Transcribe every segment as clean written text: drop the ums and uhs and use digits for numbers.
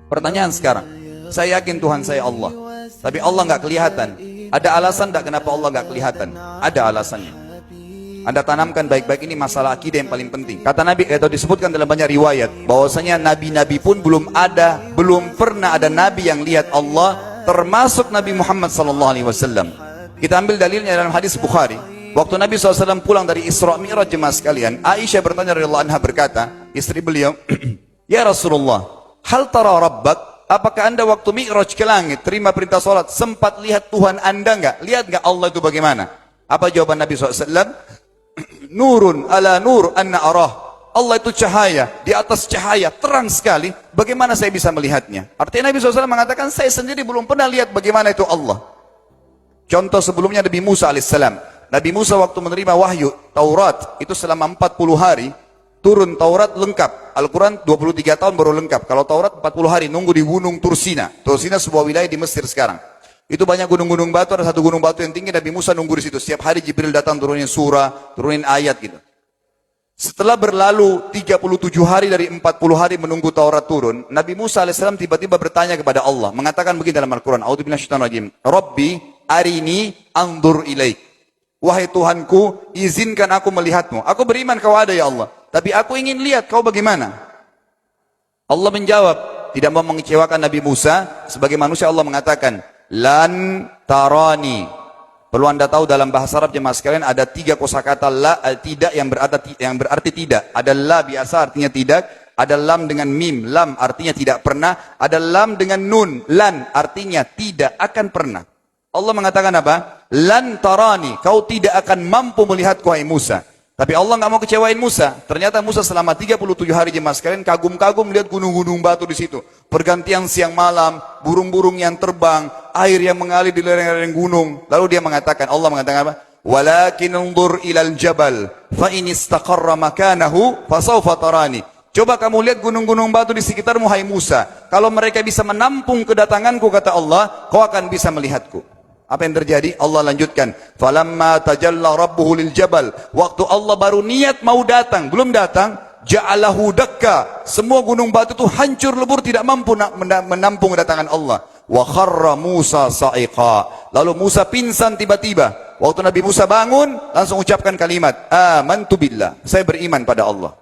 Pertanyaan sekarang, saya yakin Tuhan saya Allah, tapi Allah nggak kelihatan. Ada alasan tak kenapa Allah nggak kelihatan? Ada alasannya. Anda tanamkan baik-baik, ini masalah akidah yang paling penting. Kata Nabi, atau disebutkan dalam banyak riwayat, bahwasanya nabi-nabi pun belum pernah ada nabi yang lihat Allah, termasuk Nabi Muhammad SAW. Kita ambil dalilnya dalam hadis Bukhari. Waktu Nabi SAW pulang dari Isra Mi'raj, jemaah sekalian, Aisyah bertanya radhiyallahu anha, berkata, istri beliau, ya Rasulullah, hal tara rabbak? Apakah anda waktu Mi'raj ke langit, terima perintah sholat, sempat lihat Tuhan anda enggak? Lihat enggak Allah itu bagaimana? Apa jawaban Nabi SAW? Nurun ala nur anna arah. Allah itu cahaya, di atas cahaya, terang sekali. Bagaimana saya bisa melihatnya? Artinya Nabi SAW mengatakan, saya sendiri belum pernah lihat bagaimana itu Allah. Contoh sebelumnya Nabi Musa alaihissalam. Nabi Musa waktu menerima wahyu Taurat, itu selama 40 hari, turun Taurat lengkap. Al-Quran 23 tahun baru lengkap. Kalau Taurat 40 hari, nunggu di gunung Tursina. Tursina sebuah wilayah di Mesir sekarang. Itu banyak gunung-gunung batu, ada satu gunung batu yang tinggi, Nabi Musa nunggu di situ. Setiap hari Jibril datang turunin surah, turunin ayat gitu. Setelah berlalu 37 hari dari 40 hari menunggu Taurat turun, Nabi Musa alaihissalam tiba-tiba bertanya kepada Allah, mengatakan begini dalam Al-Quran, A'udzu billahi minasyaitonir rajim, Rabbi arini anzur ilaik. Wahai Tuhanku, izinkan aku melihatmu. Aku beriman kau ada ya Allah, tapi aku ingin lihat kau bagaimana. Allah menjawab, tidak mau mengecewakan Nabi Musa, sebagai manusia Allah mengatakan, lan tarani. Perlu anda tahu dalam bahasa Arab jemaah sekalian ada 3 kosakata la, tidak yang berarti tidak. Ada la biasa artinya tidak, ada lam dengan mim, lam artinya tidak pernah, ada lam dengan nun, lan artinya tidak akan pernah. Allah mengatakan apa? Lan tarani, kau tidak akan mampu melihatku hai Musa. Tapi Allah nggak mau kecewain Musa. Ternyata Musa selama 37 hari jemaah sekalian kagum-kagum lihat gunung-gunung batu di situ. Pergantian siang malam, burung-burung yang terbang, air yang mengalir di lereng-lereng gunung. Lalu dia mengatakan, Allah mengatakan apa? Walakin unzur ilal jabal, fa in istaqarra makanahu fasawfa tarani. Coba kamu lihat gunung-gunung batu di sekitarmu hai Musa. Kalau mereka bisa menampung kedatanganku, kata Allah, kau akan bisa melihatku. Apa yang terjadi? Allah lanjutkan, falamma tajalla rabbuhu lil jabal. Waktu Allah baru niat mau datang, belum datang, ja'alahu dakka. Semua gunung batu itu hancur lebur, tidak mampu menampung kedatangan Allah. Wa kharra Musa sa'iqa. Lalu Musa pingsan tiba-tiba. Waktu Nabi Musa bangun, langsung ucapkan kalimat, amantu billah. Saya beriman pada Allah.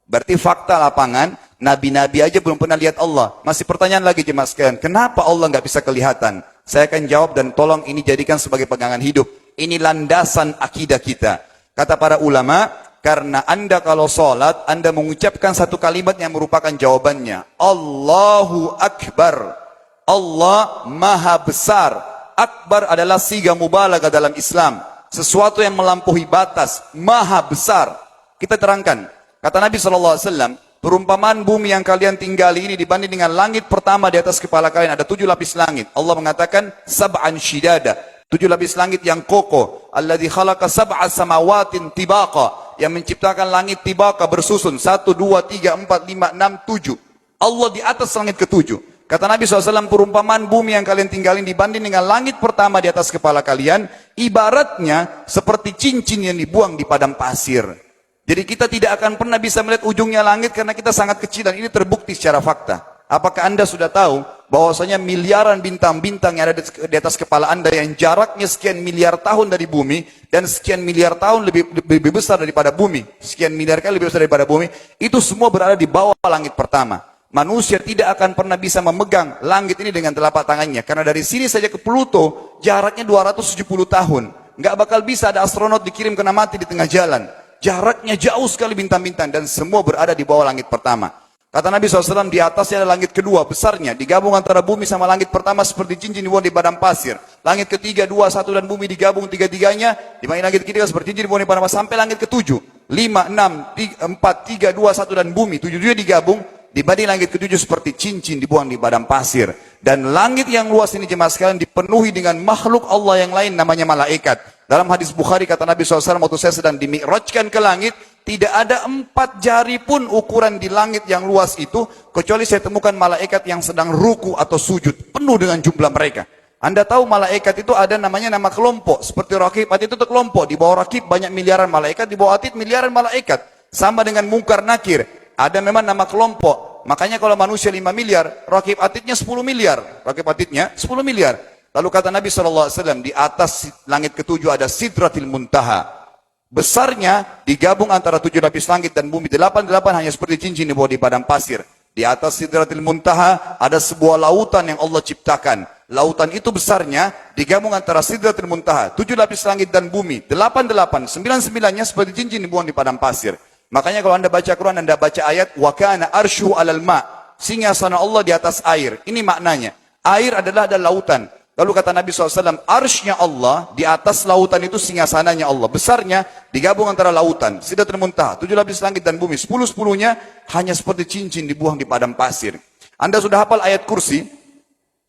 Berarti fakta lapangan, nabi-nabi aja belum pernah lihat Allah. Masih pertanyaan lagi jemaah sekalian, kenapa Allah nggak bisa kelihatan? Saya akan jawab dan tolong ini jadikan sebagai pegangan hidup. Ini landasan akidah kita. Kata para ulama, karena anda kalau sholat, anda mengucapkan satu kalimat yang merupakan jawabannya. Allahu Akbar. Allah Maha Besar. Akbar adalah siga mubalaghah dalam Islam. Sesuatu yang melampaui batas. Maha Besar. Kita terangkan. Kata Nabi SAW, perumpamaan bumi yang kalian tinggali ini dibanding dengan langit pertama di atas kepala kalian, ada 7 lapis langit. Allah mengatakan, sab'an shidada. 7 lapis langit yang kokoh. Alladzi khalaqa sab'a samawatin tibaqa. Yang menciptakan langit tibaqa bersusun. 1, 2, 3, 4, 5, 6, 7. Allah di atas langit ke-7. Kata Nabi SAW, perumpamaan bumi yang kalian tinggalin dibanding dengan langit pertama di atas kepala kalian, ibaratnya seperti cincin yang dibuang di padang pasir. Jadi kita tidak akan pernah bisa melihat ujungnya langit karena kita sangat kecil, dan ini terbukti secara fakta. Apakah anda sudah tahu bahwasanya miliaran bintang-bintang yang ada di atas kepala anda yang jaraknya sekian miliar tahun dari bumi dan sekian miliar tahun lebih besar daripada bumi, sekian miliar kali lebih besar daripada bumi, itu semua berada di bawah langit pertama. Manusia tidak akan pernah bisa memegang langit ini dengan telapak tangannya karena dari sini saja ke Pluto jaraknya 270 tahun. Nggak bakal bisa ada astronot dikirim kena mati di tengah jalan. Jaraknya jauh sekali bintang-bintang dan semua berada di bawah langit pertama. Kata Nabi SAW, di atasnya ada langit kedua besarnya. Digabung antara bumi sama langit pertama seperti cincin dibuang di padang pasir. Langit ketiga, 2, 1 dan bumi digabung tiga-tiganya. Dibanding langit ketiga seperti cincin dibuang di padang pasir. Sampai langit ke-7. 5, 6, 4, 3, 2, 1 dan bumi. 7 digabung. Dibanding langit ke-7 seperti cincin dibuang di padang pasir. Dan langit yang luas ini jemaah sekalian dipenuhi dengan makhluk Allah yang lain namanya malaikat. Dalam hadis Bukhari kata Nabi SAW, waktu saya sedang dimi'rajkan ke langit, tidak ada 4 jari pun ukuran di langit yang luas itu, kecuali saya temukan malaikat yang sedang ruku atau sujud, penuh dengan jumlah mereka. Anda tahu malaikat itu ada namanya nama kelompok, seperti Rakib, Atid itu kelompok, di bawah Rakib banyak miliaran malaikat, di bawah Atid miliaran malaikat. Sama dengan Munkar Nakir, ada memang nama kelompok, Makanya kalau manusia 5 miliar, rakib atidnya 10 miliar. Rakib atidnya 10 miliar. Lalu kata Nabi SAW, di atas langit ketujuh ada Sidratil Muntaha. Besarnya digabung antara 7 lapis langit dan bumi. 8 hanya seperti cincin di bawah di padang pasir. Di atas Sidratil Muntaha ada sebuah lautan yang Allah ciptakan. Lautan itu besarnya digabung antara Sidratil Muntaha, 7 lapis langit dan bumi. 8, 9-9-nya seperti cincin dibuang di padang pasir. Makanya kalau Anda baca Quran, Anda baca ayat wa kana arsyu 'alal ma'. Singgasana Allah di atas air. Ini maknanya. Air adalah ada lautan. Lalu kata Nabi SAW, arsy-nya Allah di atas lautan itu singgasananya Allah. Besarnya digabung antara lautan, Sidratul Muntaha, 7 lapis langit dan bumi. 10-10-nya hanya seperti cincin dibuang di padang pasir. Anda sudah hafal ayat kursi?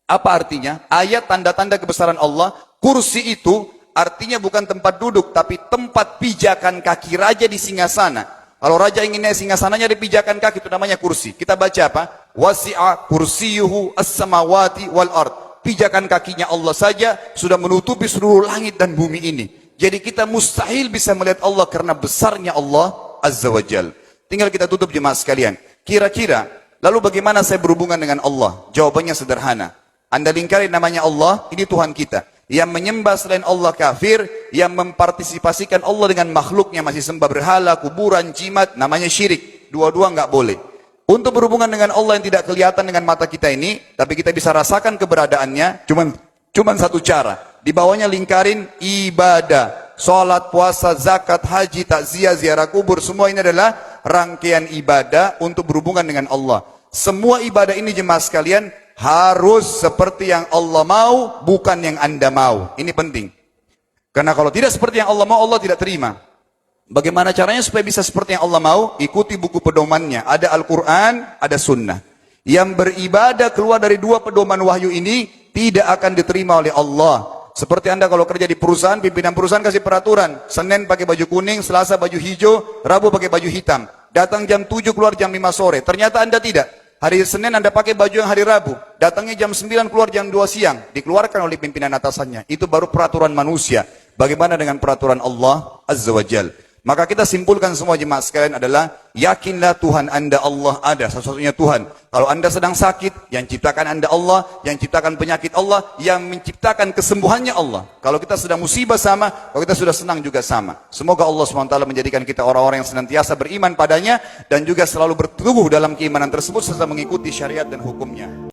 Apa artinya? Ayat tanda-tanda kebesaran Allah. Kursi itu artinya bukan tempat duduk, tapi tempat pijakan kaki raja di singgasana. Kalau raja ingin naik singgasananya di pijakan kaki, itu namanya kursi. Kita baca apa? Wasi'a kursiyuhu as-samawati wal ard. Pijakan kakinya Allah saja sudah menutupi seluruh langit dan bumi ini. Jadi kita mustahil bisa melihat Allah karena besarnya Allah Azza wa Jal. Tinggal kita tutup jemaah sekalian. Kira-kira, lalu bagaimana saya berhubungan dengan Allah? Jawabannya sederhana. Anda lingkari namanya Allah, ini Tuhan kita. Yang menyembah selain Allah kafir, yang mempartisipasikan Allah dengan makhluknya, masih sembah berhala, kuburan, jimat, namanya syirik. Dua-dua nggak boleh. Untuk berhubungan dengan Allah yang tidak kelihatan dengan mata kita ini, tapi kita bisa rasakan keberadaannya, cuman satu cara. Di bawahnya lingkarin ibadah. Salat, puasa, zakat, haji, takziah, ziarah kubur, semua ini adalah rangkaian ibadah untuk berhubungan dengan Allah. Semua ibadah ini jemaah sekalian, harus seperti yang Allah mau, bukan yang Anda mau. Ini penting. Karena kalau tidak seperti yang Allah mau, Allah tidak terima. Bagaimana caranya supaya bisa seperti yang Allah mau? Ikuti buku pedomannya. Ada Al-Quran, ada Sunnah. Yang beribadah keluar dari 2 pedoman wahyu ini, tidak akan diterima oleh Allah. Seperti Anda kalau kerja di perusahaan, pimpinan perusahaan kasih peraturan. Senin pakai baju kuning, Selasa baju hijau, Rabu pakai baju hitam. Datang jam 7, keluar jam 5 sore. Ternyata Anda tidak. Hari Senin Anda pakai baju yang hari Rabu. Datangnya jam 9, keluar jam 2 siang. Dikeluarkan oleh pimpinan atasannya. Itu baru peraturan manusia. Bagaimana dengan peraturan Allah Azza wa Jal? Maka kita simpulkan semua jemaah sekalian adalah, yakinlah Tuhan Anda Allah ada, satu-satunya Tuhan. Kalau Anda sedang sakit, yang ciptakan Anda Allah, yang ciptakan penyakit Allah, yang menciptakan kesembuhannya Allah. Kalau kita sedang musibah sama, kalau kita sudah senang juga sama. Semoga Allah SWT menjadikan kita orang-orang yang senantiasa beriman padanya, dan juga selalu bertumbuh dalam keimanan tersebut, serta mengikuti syariat dan hukumnya.